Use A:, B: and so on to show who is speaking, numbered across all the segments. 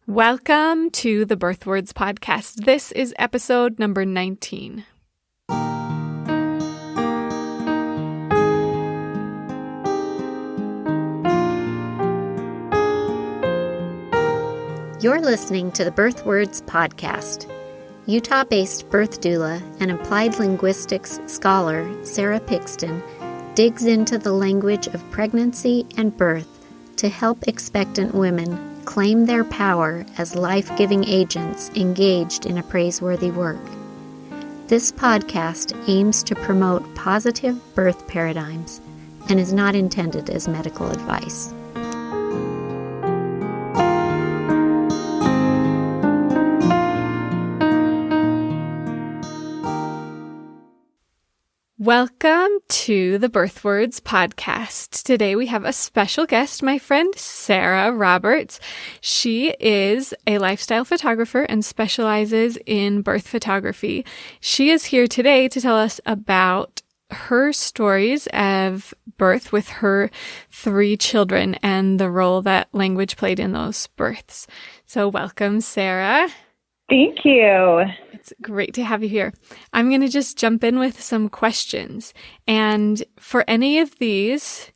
A: Welcome to the Birth Words Podcast. This is episode number 19.
B: You're listening to the Birth Words Podcast. Utah-based birth doula and applied linguistics scholar Sarah Pixton digs into the language of pregnancy and birth to help expectant women claim their power as life-giving agents engaged in a praiseworthy work. This podcast aims to promote positive birth paradigms and is not intended as medical advice.
A: Welcome to the Birth Words Podcast. Today we have a special guest, my friend Sarah Roberts. She is a lifestyle photographer and specializes in birth photography. She is here today to tell us about her stories of birth with her 3 children and the role that language played in those births. So welcome, Sarah.
C: Thank you.
A: It's great to have you here. I'm going to just jump in with some questions. And for any of these,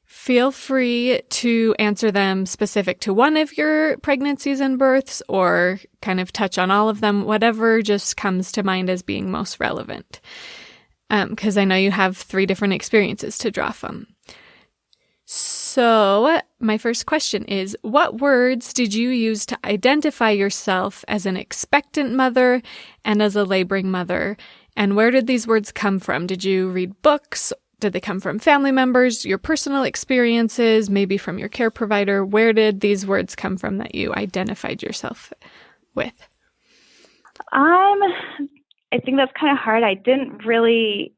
A: feel free to answer them specific to one of your pregnancies and births or kind of touch on all of them, whatever just comes to mind as being most relevant. Because I know you have 3 different experiences to draw from. So my first question is, what words did you use to identify yourself as an expectant mother and as a laboring mother? And where did these words come from? Did you read books? Did they come from family members, your personal experiences, maybe from your care provider? Where did these words come from that you identified yourself with?
C: I think that's kind of hard. I didn't really,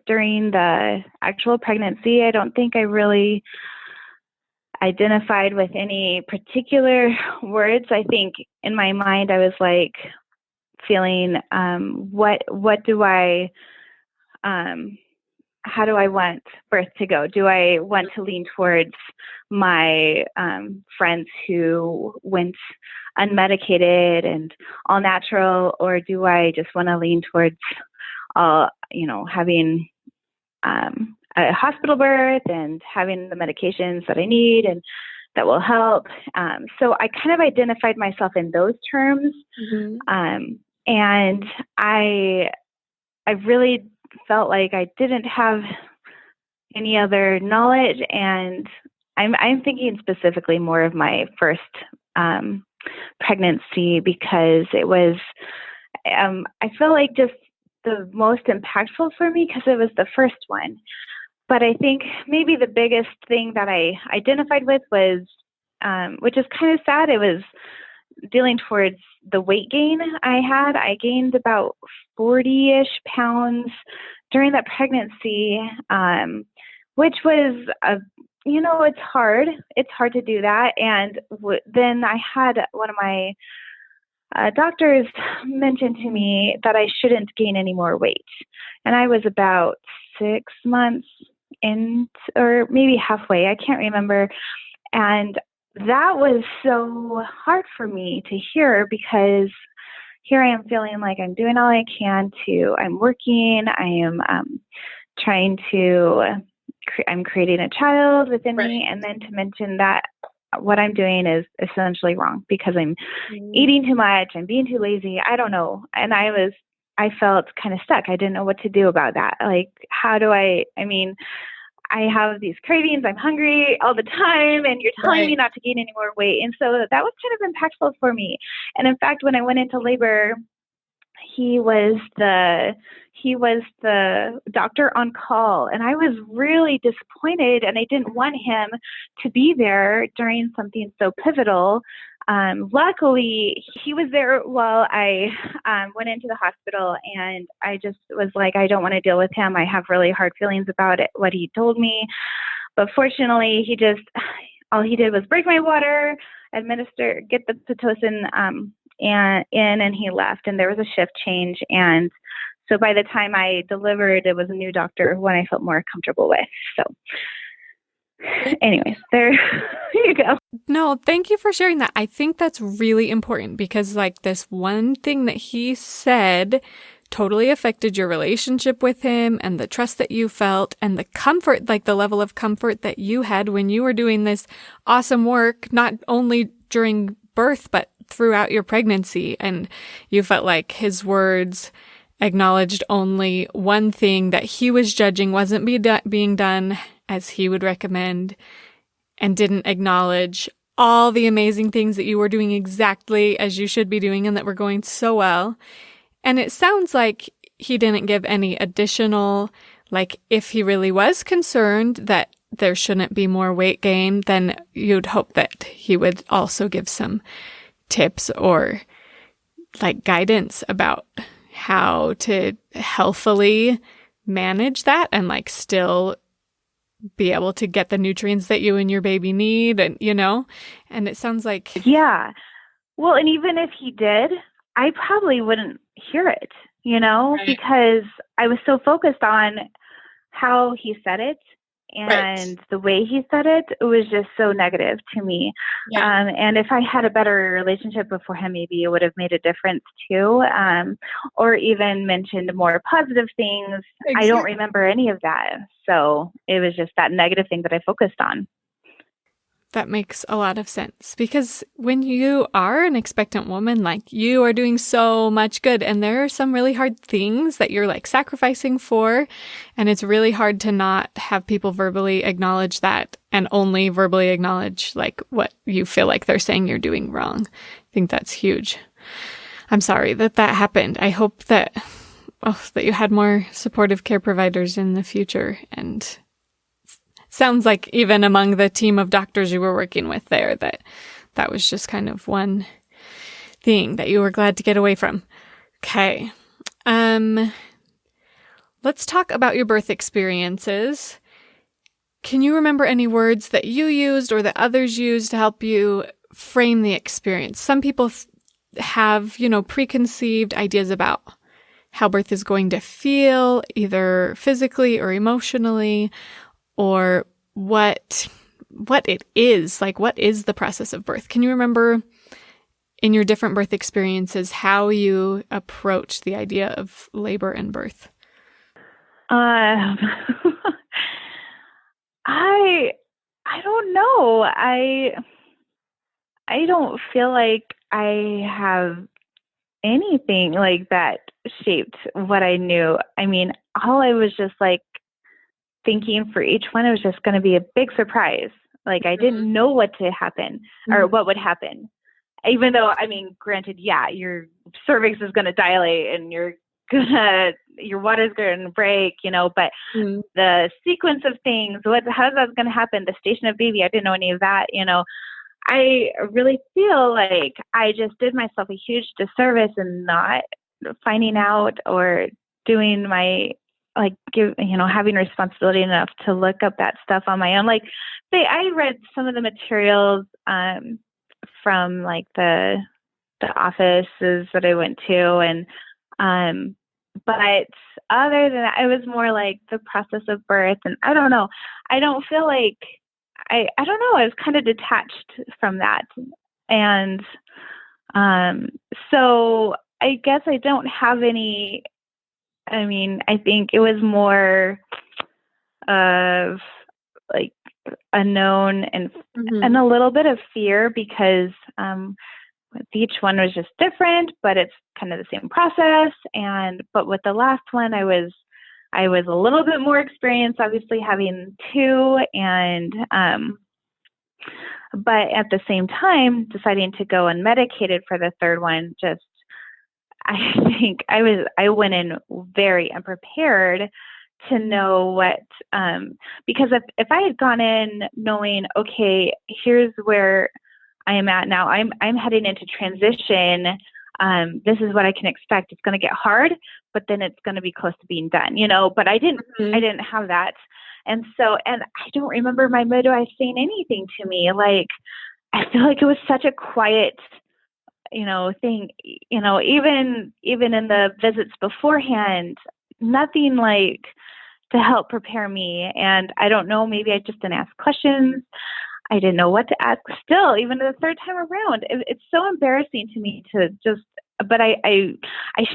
C: during the actual pregnancy, I don't think I really identified with any particular words. I think in my mind, I was like feeling, what do I, how do I want birth to go? Do I want to lean towards my friends who went unmedicated and all natural, or do I just want to lean towards, having a hospital birth and having the medications that I need and that will help? So I kind of identified myself in those terms, and I really felt like I didn't have any other knowledge, and I'm thinking specifically more of my first pregnancy, because it was I feel like just the most impactful for me because it was the first one. But I think maybe the biggest thing that I identified with was, which is kind of sad, it was dealing towards the weight gain I had. I gained about 40-ish pounds during that pregnancy, which was it's hard. It's hard to do that. And then I had one of my doctors mention to me that I shouldn't gain any more weight. And I was about 6 months in, or maybe halfway, I can't remember. And that was so hard for me to hear, because here I am feeling like I'm doing all I can I'm working, I am I'm creating a child within me. And then to mention that what I'm doing is essentially wrong because I'm eating too much, I'm being too lazy, I don't know. And I felt kind of stuck. I didn't know what to do about that. Like, how do I have these cravings, I'm hungry all the time, and you're telling me not to gain any more weight. And so that was kind of impactful for me. And in fact, when I went into labor, he was the doctor on call, and I was really disappointed, and I didn't want him to be there during something so pivotal. Luckily, he was there while I went into the hospital, and I just was like, I don't want to deal with him. I have really hard feelings about it, what he told me. But fortunately, all he did was break my water, get the Pitocin and he left, and there was a shift change. And so by the time I delivered, it was a new doctor who I felt more comfortable with. So Anyways, there you go.
A: No, thank you for sharing that. I think that's really important because, like, this one thing that he said totally affected your relationship with him and the trust that you felt and the comfort, like the level of comfort that you had when you were doing this awesome work, not only during birth, but throughout your pregnancy. And you felt like his words acknowledged only one thing that he was judging wasn't being done as he would recommend, and didn't acknowledge all the amazing things that you were doing exactly as you should be doing and that were going so well. And it sounds like he didn't give any additional, like if he really was concerned that there shouldn't be more weight gain, then you'd hope that he would also give some tips or like guidance about how to healthily manage that and like still be able to get the nutrients that you and your baby need, and and it sounds like
C: Yeah. Well, and even if he did, I probably wouldn't hear it,
A: Right.
C: because I was so focused on how he said it
A: Right.
C: and the way he said it. It was just so negative to me.
A: Yeah.
C: And if I had a better relationship beforehand, maybe it would have made a difference too. Or even mentioned more positive things. I don't
A: Exactly.
C: remember any of that. So it was just that negative thing that I focused on.
A: That makes a lot of sense because when you are an expectant woman, like you are doing so much good and there are some really hard things that you're like sacrificing for. And it's really hard to not have people verbally acknowledge that and only verbally acknowledge like what you feel like they're saying you're doing wrong. I think that's huge. I'm sorry that that happened. I hope that, that you had more supportive care providers in the future. And sounds like even among the team of doctors you were working with there, that was just kind of one thing that you were glad to get away from. Okay. Let's talk about your birth experiences. Can you remember any words that you used or that others used to help you frame the experience? Some people have, preconceived ideas about how birth is going to feel, either physically or emotionally, or what it is, like what is the process of birth? Can you remember in your different birth experiences how you approach the idea of labor and birth?
C: I don't know. I don't feel like I have anything like that shaped what I knew. I mean, all I was just like thinking for each one, it was just going to be a big surprise. Like I didn't know what to happen or what would happen. Even though, I mean, granted, yeah, your cervix is going to dilate and your water's going to break, but the sequence of things, how's that going to happen? The station of baby, I didn't know any of that, I really feel like I just did myself a huge disservice in not finding out or doing my having responsibility enough to look up that stuff on my own. Like, I read some of the materials from like the offices that I went to, and but other than that, it was more like the process of birth, and I don't know. I don't feel like I don't know. I was kind of detached from that, and so I guess I don't have any. I mean, I think it was more of like unknown and a little bit of fear because each one was just different, but it's kind of the same process. But with the last one, I was a little bit more experienced, obviously having two, and but at the same time, deciding to go unmedicated for the third one, just I think I went in very unprepared to know what because if I had gone in knowing, okay, here's where I am at now, I'm heading into transition, this is what I can expect. It's going to get hard, but then it's going to be close to being done, but I didn't have that. And so, and I don't remember my midwife saying anything to me. Like, I feel like it was such a quiet, thing, even in the visits beforehand, nothing like to help prepare me. And I don't know, maybe I just didn't ask questions. I didn't know what to ask still, even the third time around. It's so embarrassing to me to just, but I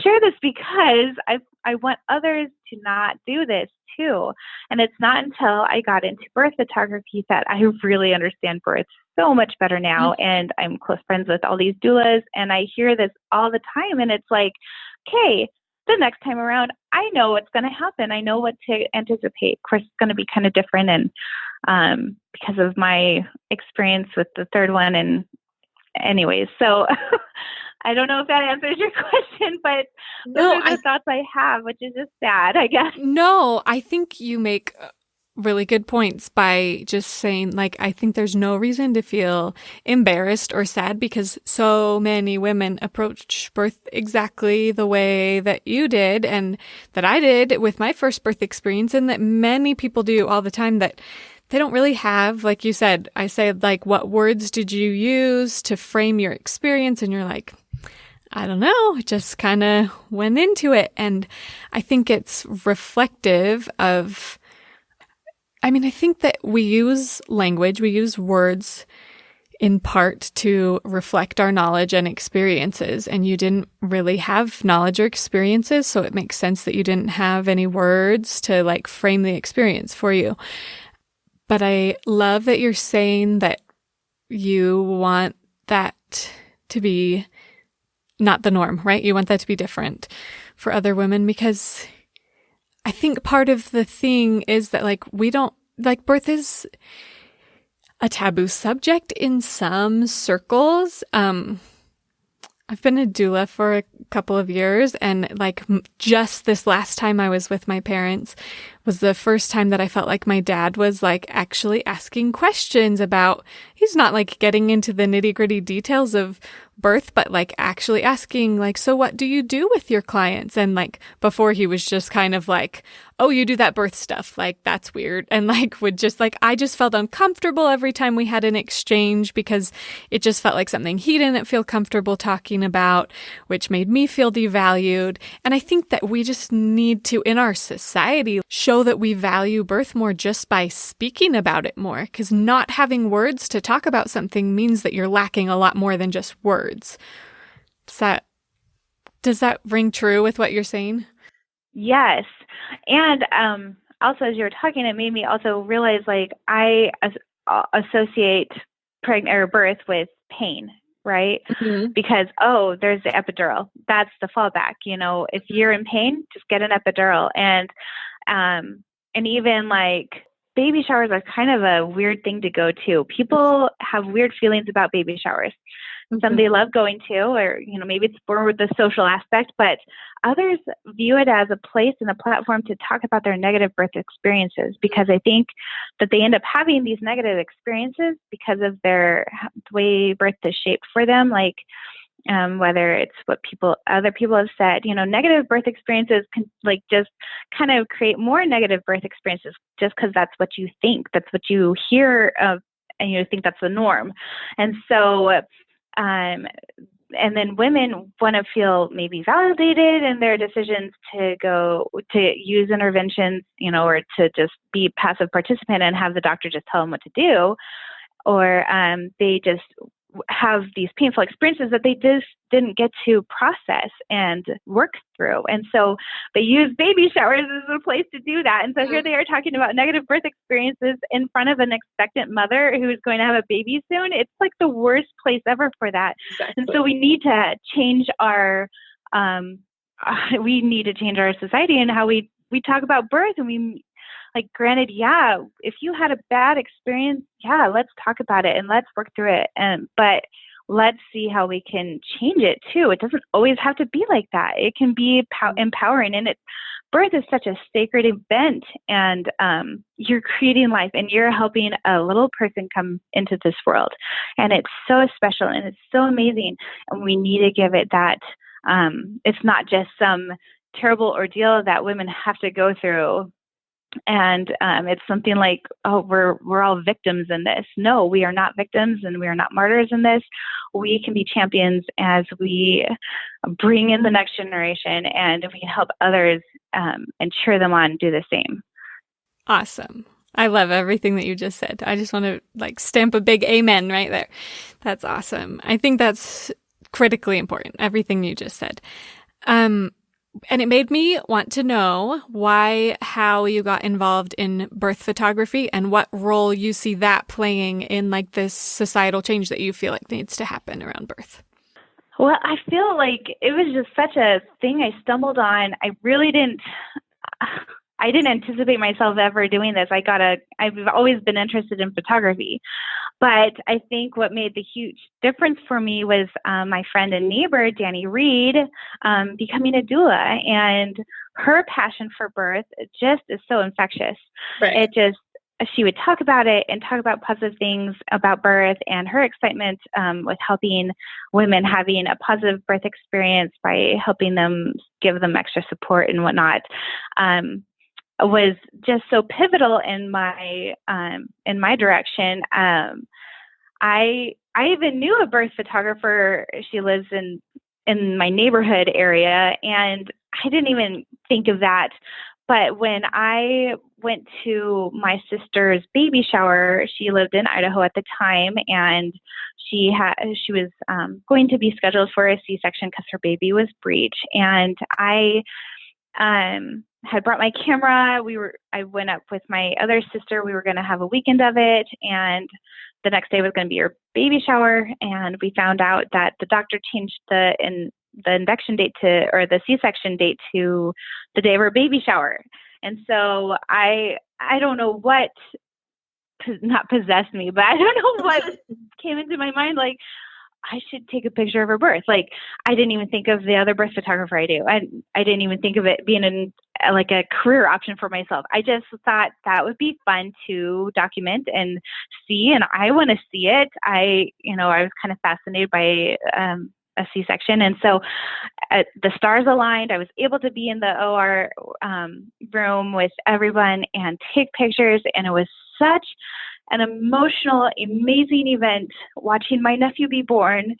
C: share this because I want others to not do this too. And it's not until I got into birth photography that I really understand birth so much better now. And I'm close friends with all these doulas, and I hear this all the time. And it's like, okay, the next time around, I know what's going to happen. I know what to anticipate. Of course, it's going to be kind of different. And because of my experience with the third one. And anyways, so I don't know if that answers your question, but those are the thoughts I have, which is just sad, I guess.
A: No, I think you make really good points by just saying, like, I think there's no reason to feel embarrassed or sad because so many women approach birth exactly the way that you did and that I did with my first birth experience, and that many people do all the time, that they don't really have, like you said, I said, like, what words did you use to frame your experience? And you're like, I don't know, just kind of went into it. And I think it's reflective of, I think that we use language, we use words in part to reflect our knowledge and experiences. And you didn't really have knowledge or experiences, so it makes sense that you didn't have any words to like frame the experience for you. But I love that you're saying that you want that to be not the norm, right? You want that to be different for other women, because I think part of the thing is that, like, we don't, like, birth is a taboo subject in some circles. I've been a doula for a couple of years, and like just this last time I was with my parents was the first time that I felt like my dad was like actually asking questions about, he's not like getting into the nitty-gritty details of birth, but like actually asking like, so what do you do with your clients? And like before he was just kind of like, oh, you do that birth stuff. Like, that's weird. And like would just like, I just felt uncomfortable every time we had an exchange because it just felt like something he didn't feel comfortable talking about, which made me feel devalued. And I think that we just need to, in our society, show that we value birth more just by speaking about it more, because not having words to talk about something means that you're lacking a lot more than just words. Does that ring true with what you're saying?
C: Yes. And also, as you were talking, it made me also realize, like, I associate pregnant or birth with pain, right? Mm-hmm. Because, oh, there's the epidural. That's the fallback. You know, if you're in pain, just get an epidural. And even like baby showers are kind of a weird thing to go to. People have weird feelings about baby showers. Some they love going to, or, you know, maybe it's for the social aspect, but others view it as a place and a platform to talk about their negative birth experiences, because I think that they end up having these negative experiences because of the way birth is shaped for them. Like, whether it's what other people have said, you know, negative birth experiences can like just kind of create more negative birth experiences just because that's what you think, that's what you hear of, and you think that's the norm. And so, and then women want to feel maybe validated in their decisions to go to use interventions, you know, or to just be passive participant and have the doctor just tell them what to do, or they just have these painful experiences that they just didn't get to process and work through. And so they use baby showers as a place to do that. And so here they are talking about negative birth experiences in front of an expectant mother who is going to have a baby soon. It's like the worst place ever for that. Exactly. And so we need to change our society and how we talk about birth. And we, like, granted, yeah, if you had a bad experience, yeah, let's talk about it and let's work through it. But let's see how we can change it too. It doesn't always have to be like that. It can be empowering. And birth is such a sacred event, and you're creating life and you're helping a little person come into this world. And it's so special and it's so amazing. And we need to give it that. It's not just some terrible ordeal that women have to go through. And it's something like, oh, we're all victims in this. No, we are not victims, and we are not martyrs in this. We can be champions as we bring in the next generation, and we can help others and cheer them on do the same.
A: Awesome. I love everything that you just said. I just want to like stamp a big amen right there. That's awesome. I think that's critically important, everything you just said. And it made me want to know how you got involved in birth photography and what role you see that playing in like this societal change that you feel like needs to happen around birth.
C: Well, I feel like it was just such a thing I stumbled on. I didn't anticipate myself ever doing this. I've always been interested in photography, but I think what made the huge difference for me was my friend and neighbor, Danny Reed, becoming a doula, and her passion for birth just is so infectious.
A: Right.
C: She would talk about it and talk about positive things about birth, and her excitement with helping women having a positive birth experience by helping them, give them extra support and whatnot, was just so pivotal in my direction. I even knew a birth photographer. She lives in my neighborhood area, and I didn't even think of that. But when I went to my sister's baby shower, she lived in Idaho at the time, and she was going to be scheduled for a C-section because her baby was breech. And I had brought my camera. I went up with my other sister. We were going to have a weekend of it, and the next day was going to be her baby shower. And we found out that the doctor changed the induction date or the C-section date to the day of her baby shower. And so I don't know what, not possessed me, but I don't know what came into my mind. Like, I should take a picture of her birth. Like, I didn't even think of the other birth photographer I do. I didn't even think of it being like a career option for myself. I just thought that would be fun to document and see, and I want to see it. I was kind of fascinated by a C-section, and so the stars aligned. I was able to be in the OR room with everyone and take pictures, and it was such an emotional, amazing event watching my nephew be born.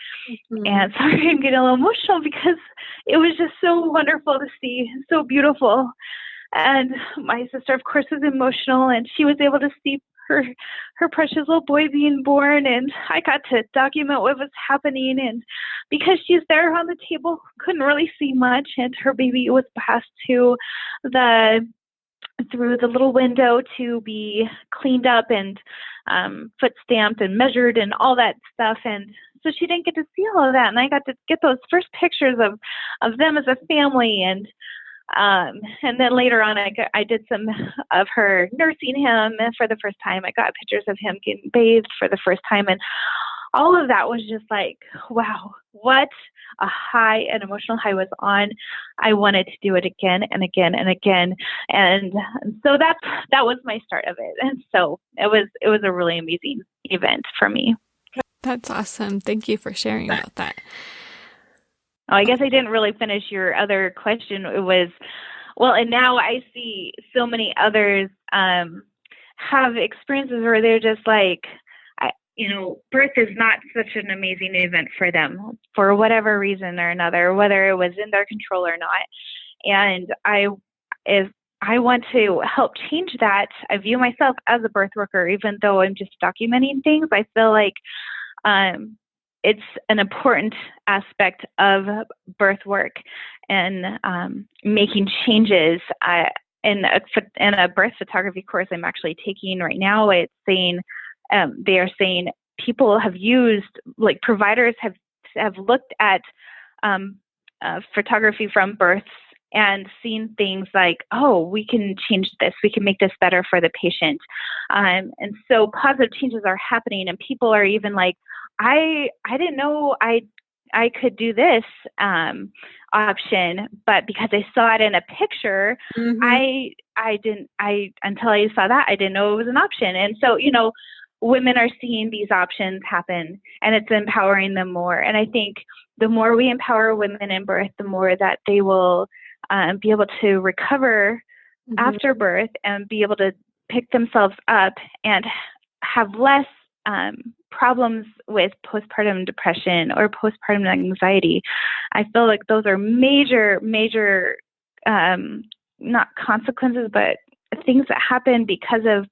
C: Mm-hmm. And sorry, I'm getting a little emotional because it was just so wonderful to see, so beautiful. And my sister, of course, was emotional, and she was able to see her precious little boy being born, and I got to document what was happening. And because she's there on the table, couldn't really see much, and her baby was passed through the little window to be cleaned up and foot stamped and measured and all that stuff. And so she didn't get to see all of that. And I got to get those first pictures of them as a family. And then later on, I did some of her nursing him for the first time. I got pictures of him getting bathed for the first time. And all of that was just like, wow, what a high and emotional high was on. I wanted to do it again and again and again. And so that was my start of it. And so it was a really amazing event for me.
A: That's awesome. Thank you for sharing about that.
C: Oh, I guess I didn't really finish your other question. It was, well, and now I see so many others have experiences where they're just like, birth is not such an amazing event for them for whatever reason or another, whether it was in their control or not. And if I want to help change that, I view myself as a birth worker, even though I'm just documenting things. I feel like it's an important aspect of birth work and making changes. In a birth photography course I'm actually taking right now, it's saying, they are saying people have used, like providers have looked at photography from births and seen things like, oh, we can change this, we can make this better for the patient. And so positive changes are happening, and people are even like, I didn't know I could do this option, but because I saw it in a picture, mm-hmm. Until I saw that, I didn't know it was an option. And so, women are seeing these options happen, and it's empowering them more. And I think the more we empower women in birth, the more that they will be able to recover mm-hmm. after birth and be able to pick themselves up and have less problems with postpartum depression or postpartum anxiety. I feel like those are major, not consequences, but things that happen because of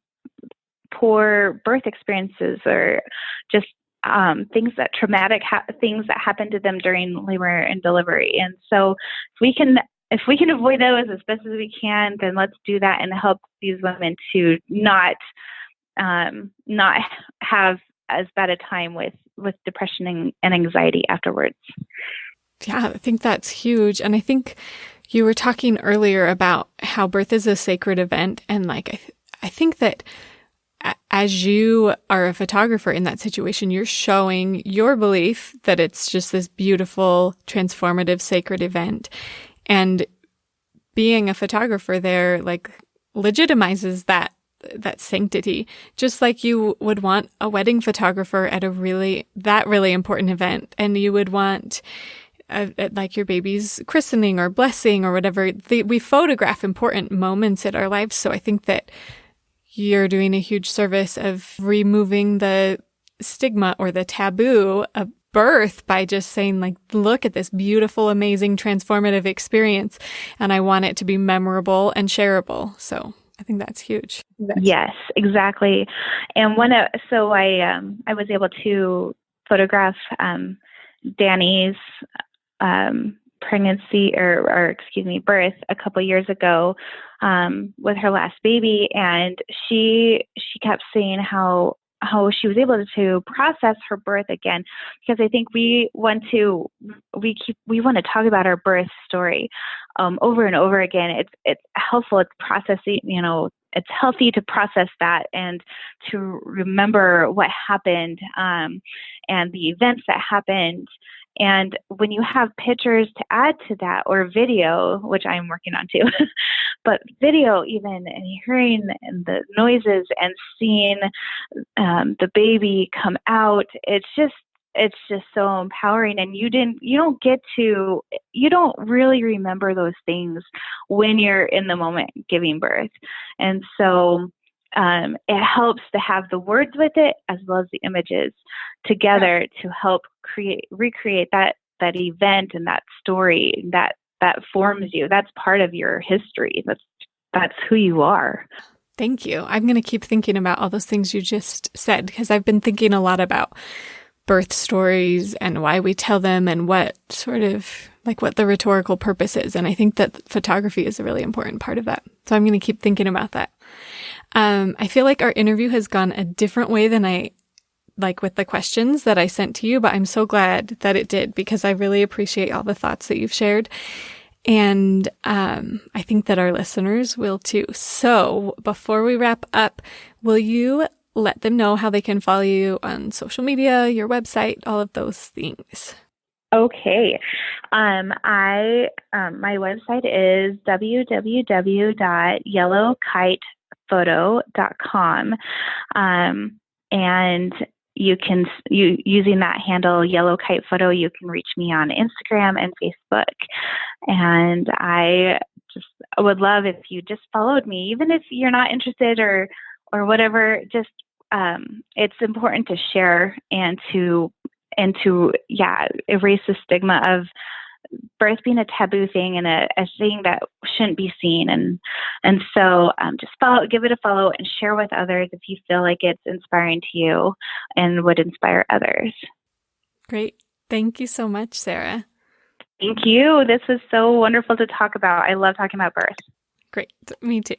C: poor birth experiences, or just traumatic things that happen to them during labor and delivery. And so if we can avoid those as best as we can, then let's do that and help these women to not have as bad a time with depression and anxiety afterwards.
A: Yeah, I think that's huge. And I think you were talking earlier about how birth is a sacred event. And like, I think that as you are a photographer in that situation, you're showing your belief that it's just this beautiful, transformative, sacred event. And being a photographer there, like, legitimizes that sanctity, just like you would want a wedding photographer at a really important event. And you would want like your baby's christening or blessing or whatever. We photograph important moments in our lives. So I think that you're doing a huge service of removing the stigma or the taboo of birth by just saying, like, look at this beautiful, amazing, transformative experience. And I want it to be memorable and shareable. So I think that's huge.
C: Yes, exactly. And I was able to photograph Danny's pregnancy birth a couple years ago with her last baby, and she kept saying how she was able to process her birth again, because I think we want to talk about our birth story over and over again. It's helpful. It's processing, it's healthy to process that and to remember what happened and the events that happened. And when you have pictures to add to that, or video, which I'm working on too, but video even, and hearing the noises and seeing the baby come out, it's just so empowering. And you don't really remember those things when you're in the moment giving birth. And so it helps to have the words with it as well as the images together to help recreate that event and that story that forms you. That's part of your history. That's who you are.
A: Thank you. I'm going to keep thinking about all those things you just said, because I've been thinking a lot about birth stories and why we tell them and what the rhetorical purpose is. And I think that photography is a really important part of that. So I'm going to keep thinking about that. I feel like our interview has gone a different way than I like with the questions that I sent to you, but I'm so glad that it did, because I really appreciate all the thoughts that you've shared. And I think that our listeners will too. So before we wrap up, will you let them know how they can follow you on social media, your website, all of those things?
C: Okay. My website is www.yellowkitephoto.com. And using that handle, Yellow Kite Photo, you can reach me on Instagram and Facebook. And I would love if you just followed me, even if you're not interested or whatever. Just it's important to share and to erase the stigma of birth being a taboo thing and a thing that shouldn't be seen. And so just give it a follow and share with others if you feel like it's inspiring to you and would inspire others.
A: Great. Thank you so much, Sarah.
C: Thank you. This was so wonderful to talk about. I love talking about birth.
A: Great. Me too.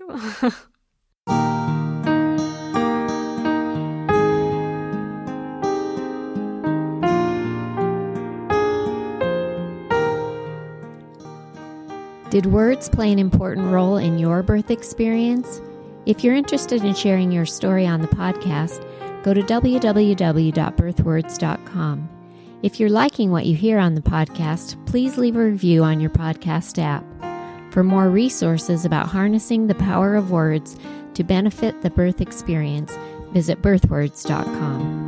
B: Did words play an important role in your birth experience? If you're interested in sharing your story on the podcast, go to www.birthwords.com. If you're liking what you hear on the podcast, please leave a review on your podcast app. For more resources about harnessing the power of words to benefit the birth experience, visit birthwords.com.